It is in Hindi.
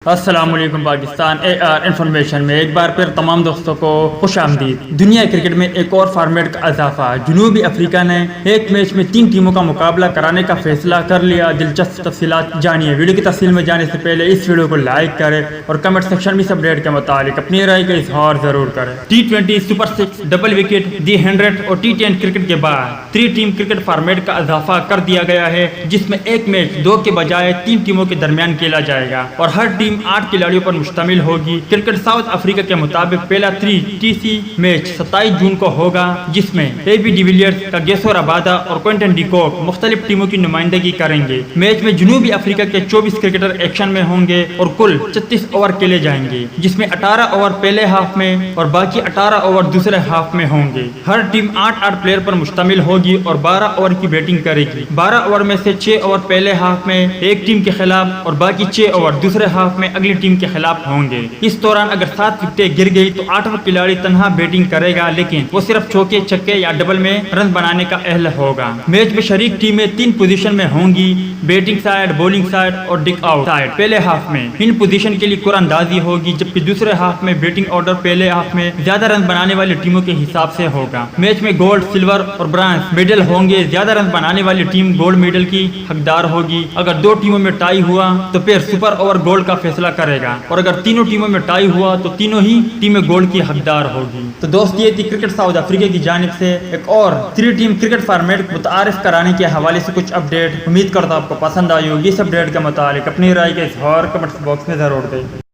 अस्सलाम वालेकुम पाकिस्तान इंफॉर्मेशन में एक बार फिर तमाम दोस्तों को खुश आमदीद। दुनिया क्रिकेट में एक और फॉर्मेट का इजाफा। जनूबी अफ्रीका ने एक मैच में 3 टीमों का मुकाबला कराने का फैसला कर लिया। दिलचस्प तफसीलात जानिए। वीडियो की तफसील में जाने से पहले इस वीडियो को लाइक करें और कमेंट सेक्शन में इस अपडेट के मुतालिक अपनी राय का इजहार जरूर करें। T20 सुपर 6 डबल विकेट दी 100 और T10 क्रिकेट के बाद 3 टीम क्रिकेट फॉर्मेट का इजाफा कर दिया गया है, जिसमें एक मैच 2 के बजाय 3 टीमों के दरमियान खेला जाएगा और हर टीम 8 खिलाड़ियों पर मुश्तमिल होगी। क्रिकेट साउथ अफ्रीका के मुताबिक पहला 3TC मैच 27 जून को होगा, जिसमें AB डिविलियर्स का गेसो रबादा और क्विंटन डिकॉक मुख्तलिफ टीमों की नुमाइंदगी करेंगे। मैच में जनूबी अफ्रीका के 24 क्रिकेटर एक्शन में होंगे और कुल 36 ओवर खेले जाएंगे, जिसमें 18 ओवर पहले हाफ में और बाकी 18 ओवर दूसरे हाफ में होंगे। हर टीम 8 प्लेयर पर मुश्तमिल होगी और 12 ओवर की बैटिंग करेगी। 12 ओवर में से 6 ओवर पहले हाफ में एक टीम के खिलाफ और बाकी 6 ओवर दूसरे हाफ में अगली टीम के खिलाफ होंगे। इस दौरान अगर 7 विकेटें गिर गई तो 8वां खिलाड़ी तन्हा बैटिंग करेगा, लेकिन वो सिर्फ चौके छक्के या डबल में रन बनाने का अहल होगा। मैच में शरीक टीमें 3 पोजीशन में होंगी, बैटिंग साइड, बॉलिंग साइड और डिक आउट साइड। पहले हाफ में इन पोजीशन के लिए कुरानंदाजी होगी, जबकि दूसरे हाफ में बैटिंग ऑर्डर पहले हाफ में ज्यादा रन बनाने वाली टीमों के हिसाब से होगा। मैच में गोल्ड, सिल्वर और ब्रांज मेडल होंगे। ज्यादा रन बनाने वाली टीम गोल्ड मेडल की हकदार होगी। अगर 2 टीमों में टाई हुआ तो फिर सुपर ओवर गोल्ड का फैसला करेगा और अगर तीनों टीमों में टाई हुआ तो तीनों ही टीमें गोल्ड की हकदार होगी। तो दोस्त, ये थी क्रिकेट साउथ अफ्रीका की जानिब से एक और 3 टीम क्रिकेट फॉर्मेट मुतारिफ कराने के हवाले से कुछ अपडेट। उम्मीद करता हूं आपको पसंद आई होगी। इस अपडेट के मुतालिक अपनी राय का इजहार कमेंट बॉक्स में जरूर दें।